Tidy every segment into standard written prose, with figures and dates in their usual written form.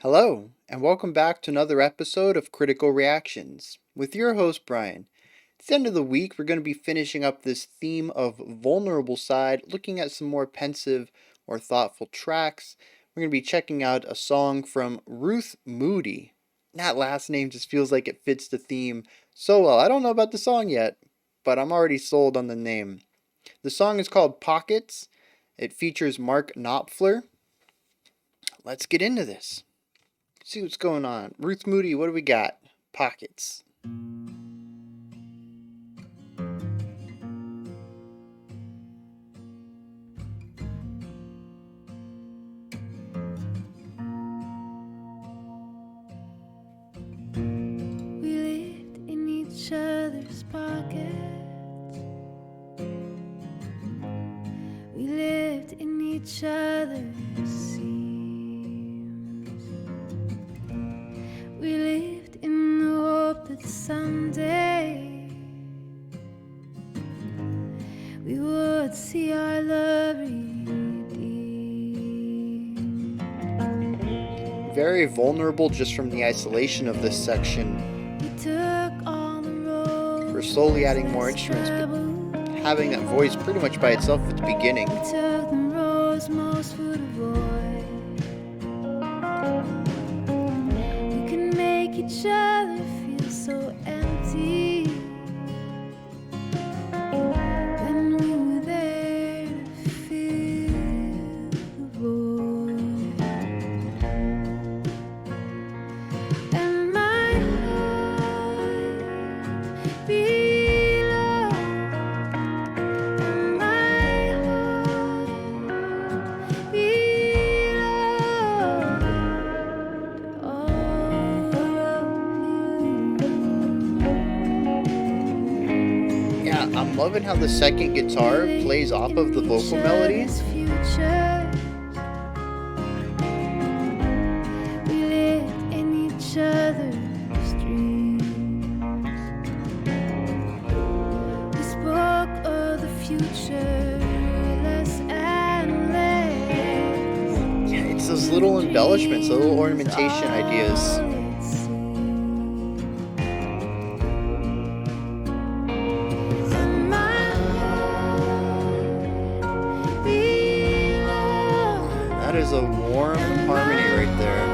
Hello, and welcome back to another episode of Critical Reactions with your host, Bryan. At the end of the week, we're going to be finishing up this theme of vulnerable side, looking at some more pensive or thoughtful tracks. We're going to be checking out a song from Ruth Moody. That last name just feels like it fits the theme so well. I don't know about the song yet, but I'm already sold on the name. The song is called Pockets. It features Mark Knopfler. Let's get into this. See what's going on. Ruth Moody, what do we got? Pockets. We lived in each other's pockets. We lived in each other's seams. We lived in the hope that someday we would see our love redeemed. Very vulnerable just from the isolation of this section. We took all the roads. We're slowly adding more instruments, but having that voice pretty much by itself at the beginning. We took the roads most would avoid. We can make each other feel so empty when we were there to fill the void. And my heart belongs. And my heart belongs to all of you. Yeah, I'm loving how the second guitar plays off of the vocal melody. We lived in each other's dreams. We spoke of the future, less and less. Yeah, it's those little embellishments, the little ornamentation ideas. And my heart belongs. That is a warm harmony right there.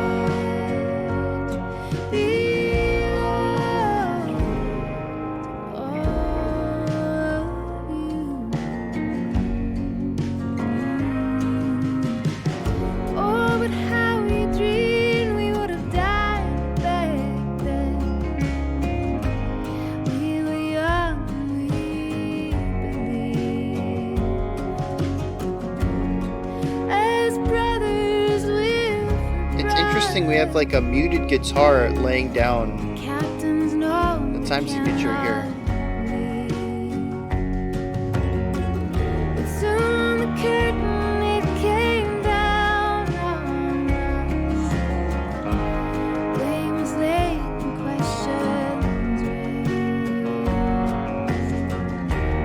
Oh, but how we dreamed we would have died back then. We were young, we believed. As brothers live. It's interesting we have like a muted guitar laying down Captains know the time signature here. But soon the curtain it came down on us. Blame was laid and questions raised.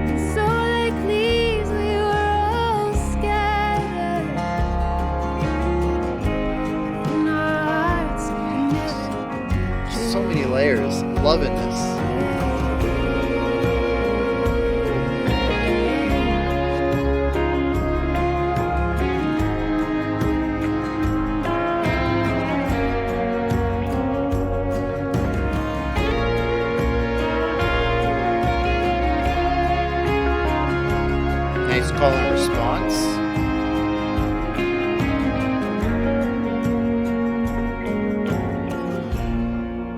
And so like leaves we were all scattered. In our hearts we never So many layers. I'm loving this. Nice call and response.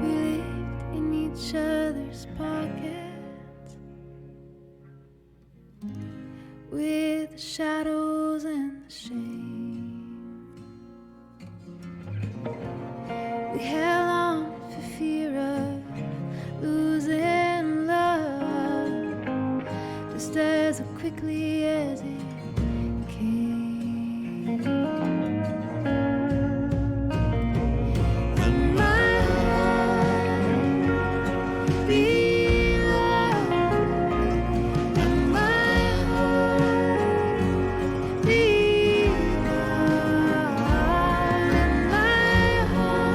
We lived in each other's pockets with the shadows and the shame. We held on for fear of losing love just as quickly as it came. And my heart belongs. And my heart belongs. And my heart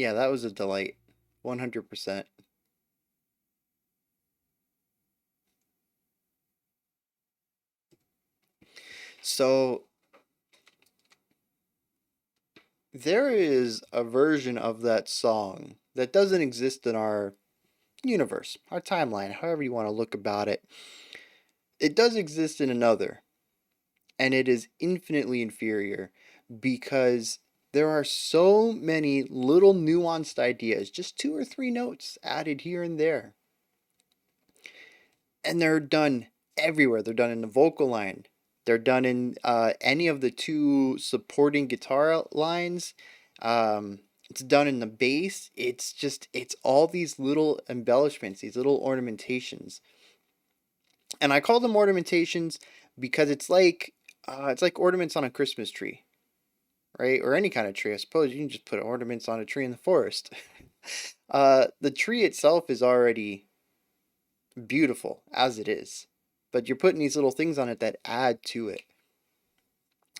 Yeah, that was a delight. 100%. So there is a version of that song that doesn't exist in our universe, our timeline, however you want to look about it. It does exist in another, and it is infinitely inferior because there are so many little nuanced ideas, just two or three notes added here and there. And they're done everywhere. They're done in the vocal line. They're done in any of the two supporting guitar lines. It's done in the bass. It's all these little embellishments, these little ornamentations. And I call them ornamentations because it's like ornaments on a Christmas tree, right? Or any kind of tree, I suppose. You can just put ornaments on a tree in the forest. The tree itself is already beautiful as it is, but you're putting these little things on it that add to it.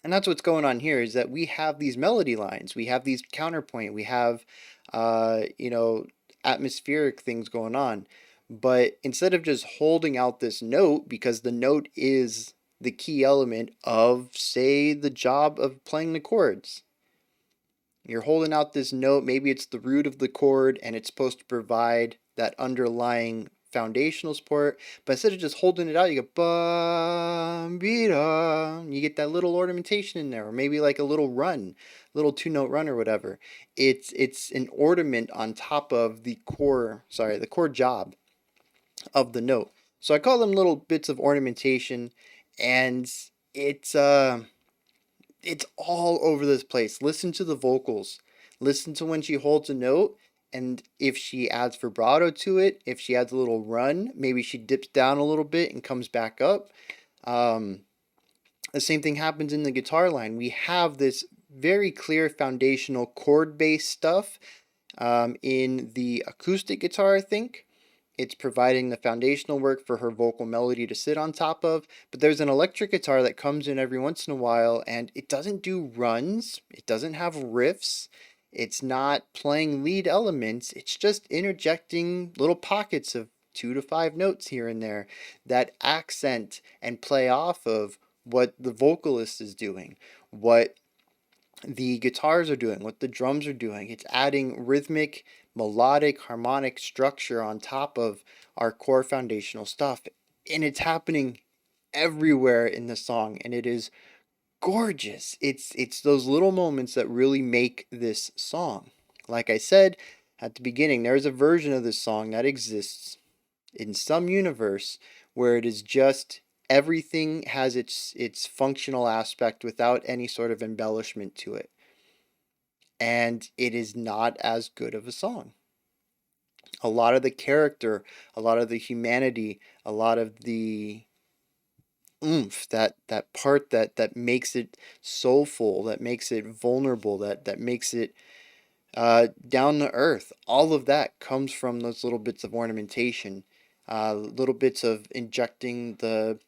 And that's what's going on here is that we have these melody lines, we have these counterpoint, we have, you know, atmospheric things going on. But instead of just holding out this note, because the note is the key element of, say, the job of playing the chords, you're holding out this note, maybe it's the root of the chord, and it's supposed to provide that underlying foundational support. But instead of just holding it out, you go bum da. You get that little ornamentation in there, or maybe like a little run, little two-note run or whatever. It's an ornament on top of the core, sorry, the core job of the note. So I call them little bits of ornamentation, and it's uh it's all over this place. Listen to the vocals. Listen to when she holds a note, and if she adds vibrato to it, if she adds a little run, maybe she dips down a little bit and comes back up. Um, the same thing happens in the guitar line. We have this very clear foundational chord based stuff in the acoustic guitar, I think. It's providing the foundational work for her vocal melody to sit on top of. But there's an electric guitar that comes in every once in a while, and it doesn't do runs, it doesn't have riffs, it's not playing lead elements, it's just interjecting little pockets of 2 to 5 notes here and there that accent and play off of what the vocalist is doing, what the guitars are doing, what the drums are doing. It's adding rhythmic, melodic, harmonic structure on top of our core foundational stuff. And it's happening everywhere in the song, and it is gorgeous. It's those little moments that really make this song. Like I said at the beginning, there's a version of this song that exists in some universe where it is just everything has its functional aspect without any sort of embellishment to it, and it is not as good of a song. A lot of the character, a lot of the humanity, a lot of the oomph, that part that makes it soulful, that makes it vulnerable, that makes it down to earth, all of that comes from those little bits of ornamentation, little bits of injecting the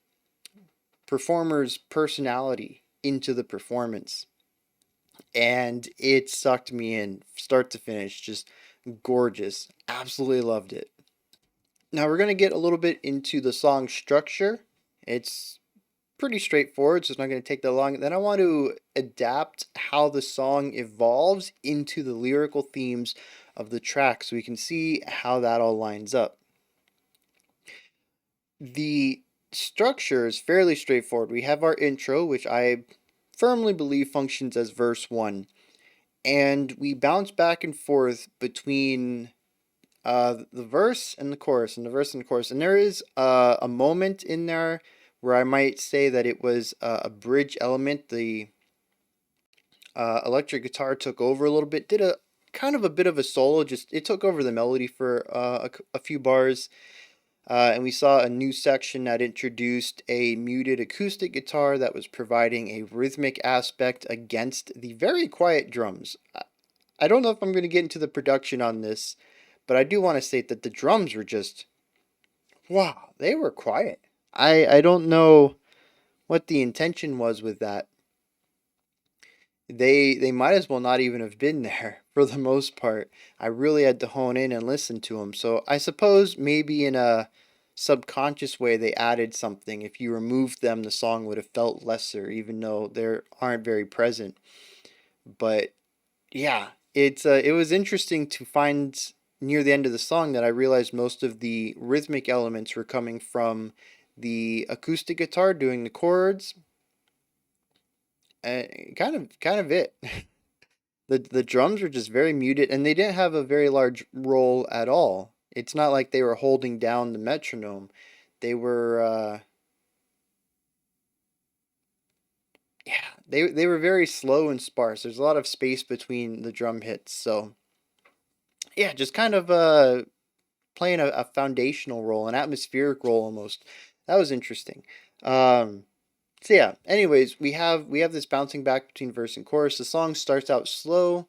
performer's personality into the performance. And it sucked me in start to finish, just gorgeous. Absolutely loved it. Now we're going to get a little bit into the song structure. It's pretty straightforward, so it's not going to take that long. Then I want to adapt how the song evolves into the lyrical themes of the track so we can see how that all lines up. The structure is fairly straightforward. We have our intro, which I firmly believe functions as verse 1, and we bounce back and forth between the verse and the chorus, and the verse and the chorus. And there is a moment in there where I might say that it was a bridge element. The electric guitar took over a little bit, did a kind of a bit of a solo, just it took over the melody for a few bars. And we saw a new section that introduced a muted acoustic guitar that was providing a rhythmic aspect against the very quiet drums. I don't know if I'm going to get into the production on this, but I do want to state that the drums were just, wow, they were quiet. I don't know what the intention was with that. They might as well not even have been there for the most part. I really had to hone in and listen to them. So I suppose maybe in a subconscious way they added something. If you removed them, the song would have felt lesser, even though they aren't very present. But yeah, it was interesting to find near the end of the song that I realized most of the rhythmic elements were coming from the acoustic guitar doing the chords. Kind of it. The drums were just very muted, and they didn't have a very large role at all. It's not like they were holding down the metronome. They were yeah, they were very slow and sparse. There's a lot of space between the drum hits, so yeah, just kind of playing a foundational role, an atmospheric role almost. That was interesting. Um, so yeah. Anyways, we have this bouncing back between verse and chorus. The song starts out slow,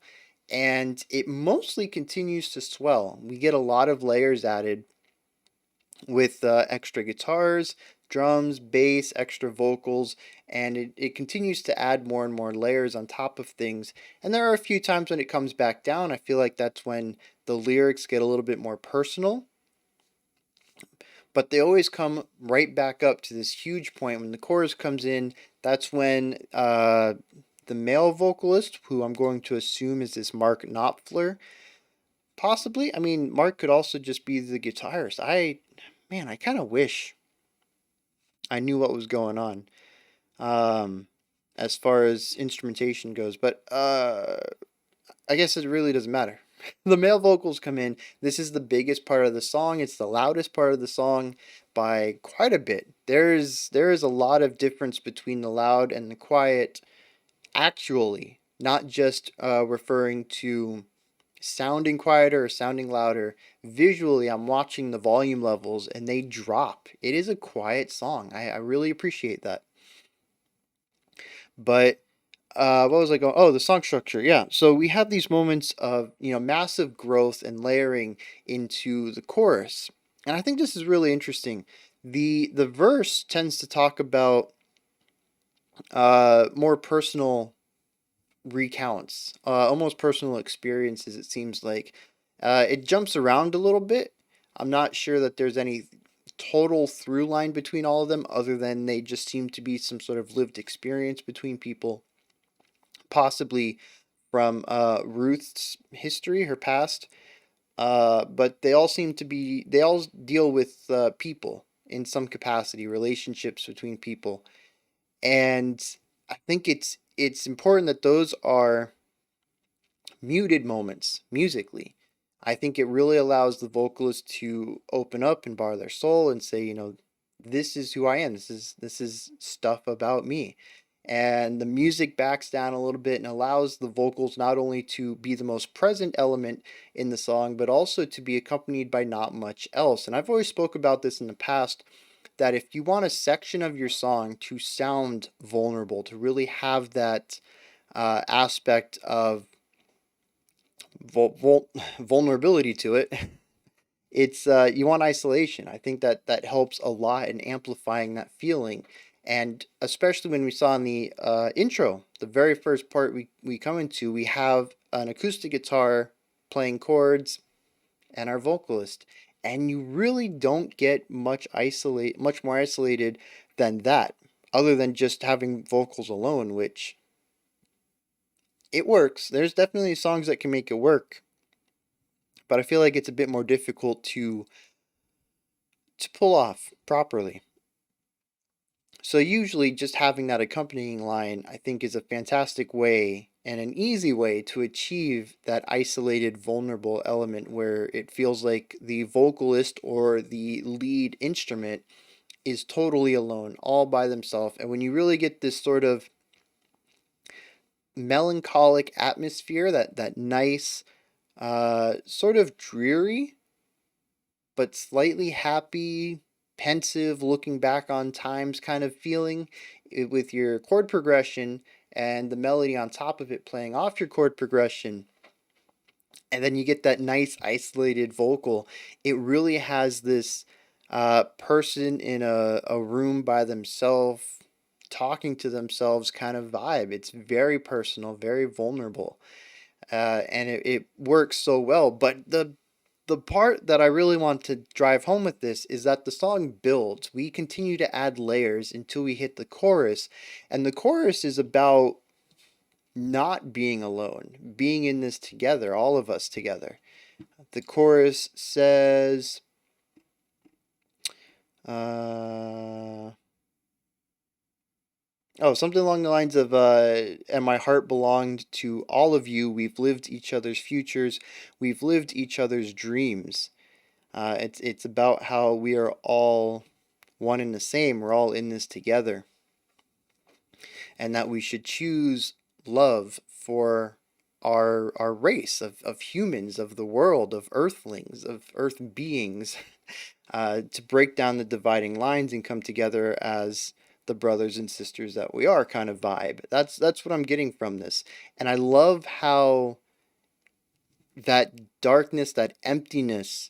and it mostly continues to swell. We get a lot of layers added with extra guitars, drums, bass, extra vocals, and it continues to add more and more layers on top of things. And there are a few times when it comes back down. I feel like that's when the lyrics get a little bit more personal, but they always come right back up to this huge point when the chorus comes in. That's when the male vocalist, who I'm going to assume is this Mark Knopfler, possibly. I mean, Mark could also just be the guitarist. Man, I kind of wish I knew what was going on um, as far as instrumentation goes, but I guess it really doesn't matter. The male vocals come in. This is the biggest part of the song. It's the loudest part of the song by quite a bit. There is a lot of difference between the loud and the quiet, actually, not just referring to sounding quieter or sounding louder. Visually, I'm watching the volume levels and they drop. It is a quiet song. I really appreciate that. But what was I going? Oh, the song structure. Yeah. So we have these moments of massive growth and layering into the chorus, and I think this is really interesting. The verse tends to talk about more personal recounts, almost personal experiences. It seems like it jumps around a little bit. I'm not sure that there's any total through line between all of them, other than they just seem to be some sort of lived experience between people, possibly from Ruth's history, her past. But they all deal with people in some capacity, relationships between people, and I think it's important that those are muted moments musically. I think it really allows the vocalist to open up and bar their soul and say, this is who I am. This is stuff about me. And the music backs down a little bit and allows the vocals not only to be the most present element in the song, but also to be accompanied by not much else. And I've always spoke about this in the past, that if you want a section of your song to sound vulnerable, to really have that aspect of vulnerability to it, it's you want isolation. I think that helps a lot in amplifying that feeling, and especially when we saw in the intro, the very first part we come into, we have an acoustic guitar playing chords and our vocalist, and you really don't get much more isolated than that, other than just having vocals alone, which it works. There's definitely songs that can make it work, but I feel like it's a bit more difficult to pull off properly. So usually just having that accompanying line, I think, is a fantastic way and an easy way to achieve that isolated vulnerable element where it feels like the vocalist or the lead instrument is totally alone, all by themselves. And when you really get this sort of melancholic atmosphere, that nice sort of dreary but slightly happy, pensive, looking back on times kind of feeling, with your chord progression and the melody on top of it playing off your chord progression. And then you get that nice isolated vocal. It really has this person in a room by themselves, talking to themselves kind of vibe. It's very personal, very vulnerable. and it works so well. But the part that I really want to drive home with this is that the song builds. We continue to add layers until we hit the chorus, and the chorus is about not being alone, being in this together, all of us together. The chorus says, uh, oh, something along the lines of, and my heart belonged to all of you. We've lived each other's futures. We've lived each other's dreams. It's about how we are all one and the same. We're all in this together, and that we should choose love for our race of humans, of the world, of earthlings, of earth beings, to break down the dividing lines and come together as the brothers and sisters that we are kind of vibe. That's what I'm getting from this. And I love how that darkness, that emptiness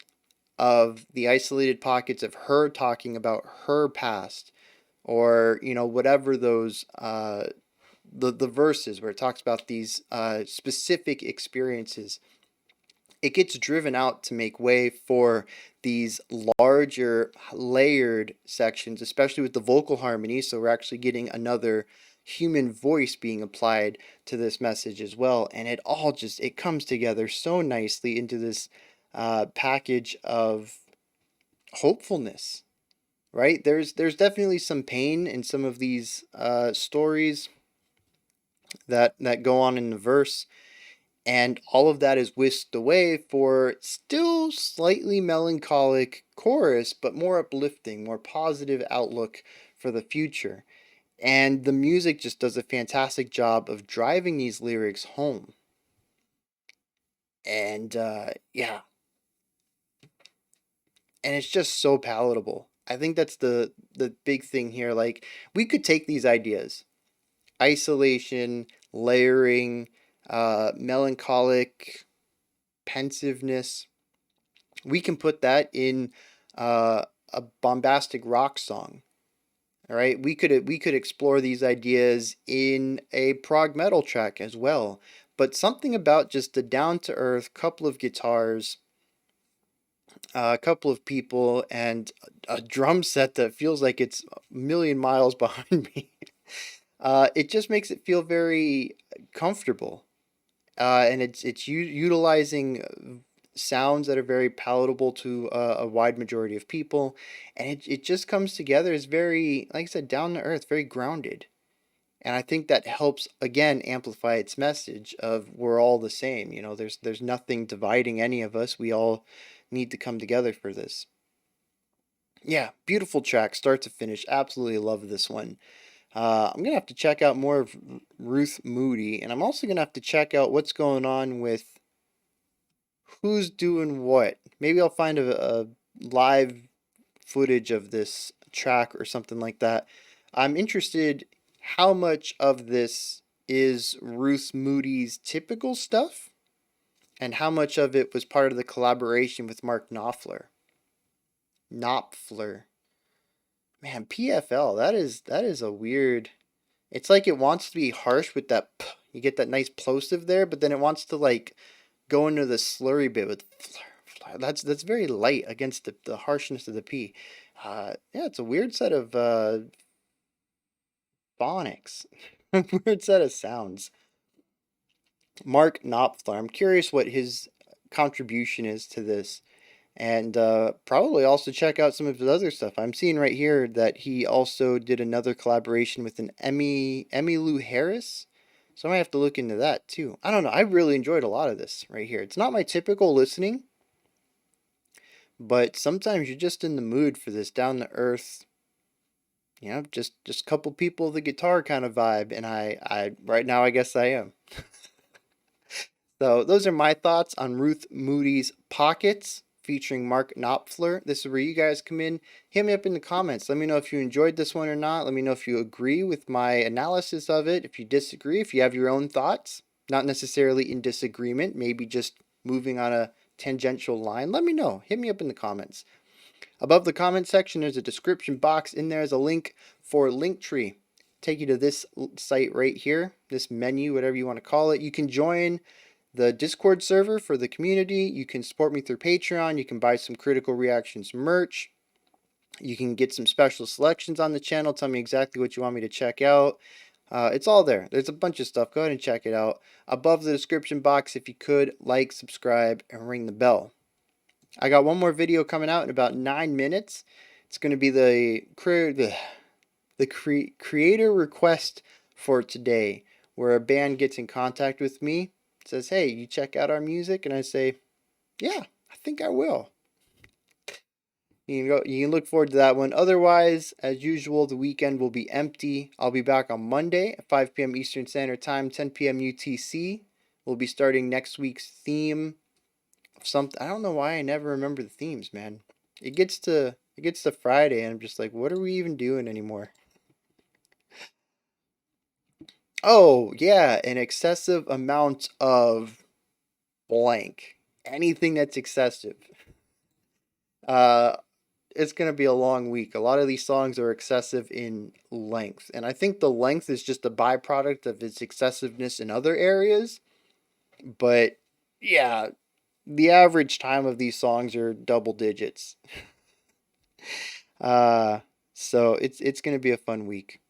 of the isolated pockets of her talking about her past, or whatever those the verses where it talks about these specific experiences, it gets driven out to make way for these larger layered sections, especially with the vocal harmony. So we're actually getting another human voice being applied to this message as well, and it all just it comes together so nicely into this package of hopefulness. Right, there's definitely some pain in some of these stories that go on in the verse, and all of that is whisked away for still slightly melancholic chorus, but more uplifting, more positive outlook for the future. And the music just does a fantastic job of driving these lyrics home. And yeah, and it's just so palatable. I think that's the big thing here. Like, we could take these ideas, isolation, layering, melancholic pensiveness. We can put that in a bombastic rock song. All right, we could explore these ideas in a prog metal track as well. But something about just a down to earth couple of guitars, a couple of people, and a drum set that feels like it's a million miles behind me. It just makes it feel very comfortable, and it's utilizing sounds that are very palatable to a wide majority of people, and it just comes together as very, like I said, down to earth, very grounded. And I think that helps again amplify its message of we're all the same. There's nothing dividing any of us. We all need to come together for this. Yeah, beautiful track, start to finish. Absolutely love this one. I'm gonna have to check out more of Ruth Moody, and I'm also gonna have to check out what's going on with who's doing what. Maybe I'll find a live footage of this track or something like that. I'm interested how much of this is Ruth Moody's typical stuff and how much of it was part of the collaboration with Mark Knopfler. Knopfler. Man, PFL, that is a weird. It's like it wants to be harsh with that p. You get that nice plosive there, but then it wants to like go into the slurry bit with that's very light against the harshness of the P. Yeah, it's a weird set of phonics, weird set of sounds. Mark Knopfler. I'm curious what his contribution is to this, and probably also check out some of his other stuff. I'm seeing right here that he also did another collaboration with an Emmylou Harris. So I might have to look into that too. I don't know. I really enjoyed a lot of this right here. It's not my typical listening, but sometimes you're just in the mood for this down to earth, just a couple people with the guitar kind of vibe, and I right now I guess I am. So those are my thoughts on Ruth Moody's Pockets featuring Mark Knopfler. This is where you guys come in. Hit me up in the comments. Let me know if you enjoyed this one or not. Let me know if you agree with my analysis of it. If you disagree, if you have your own thoughts, not necessarily in disagreement, maybe just moving on a tangential line, let me know. Hit me up in the comments. Above the comment section, there's a description box. In there is a link for Linktree. Take you to this site right here, this menu, whatever you want to call it. You can join the Discord server for the community. You can support me through Patreon. You can buy some Critical Reactions merch. You can get some special selections on the channel. Tell me exactly what you want me to check out. It's all there. There's a bunch of stuff. Go ahead and check it out. Above the description box, if you could, like, subscribe, and ring the bell. I got one more video coming out in about 9 minutes. It's going to be the creator request for today, where a band gets in contact with me, says, "Hey, you check out our music?" And I say, "Yeah, I think I will." You can look forward to that one. Otherwise, as usual, the weekend will be empty. I'll be back on Monday at 5 p.m. Eastern Standard Time, 10 p.m. UTC. We'll be starting next week's theme of something. I don't know why I never remember the themes, man. It gets to Friday and I'm just like, what are we even doing anymore? Oh, yeah, an excessive amount of blank. Anything that's excessive. Uh it's going to be a long week. A lot of these songs are excessive in length, and I think the length is just a byproduct of its excessiveness in other areas. But yeah, the average time of these songs are double digits. Uh so it's going to be a fun week.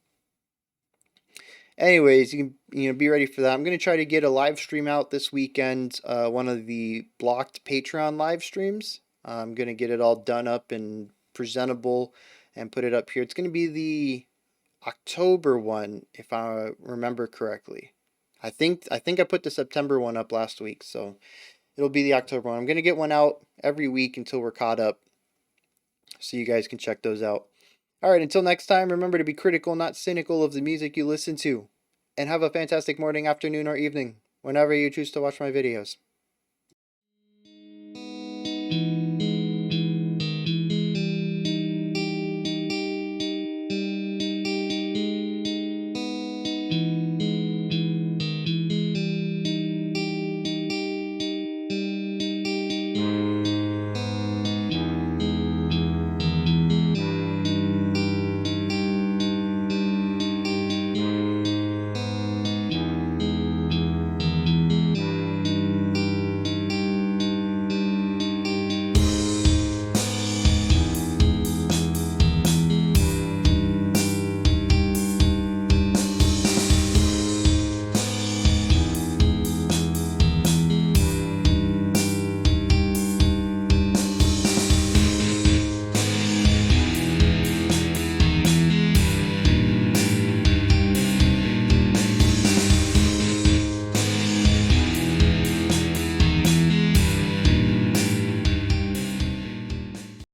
Anyways, you can be ready for that. I'm going to try to get a live stream out this weekend, one of the blocked Patreon live streams. I'm going to get it all done up and presentable and put it up here. It's going to be the October one, if I remember correctly. I think I put the September one up last week, so it'll be the October one. I'm going to get one out every week until we're caught up, so you guys can check those out. All right, until next time, remember to be critical, not cynical of the music you listen to. And have a fantastic morning, afternoon, or evening, whenever you choose to watch my videos.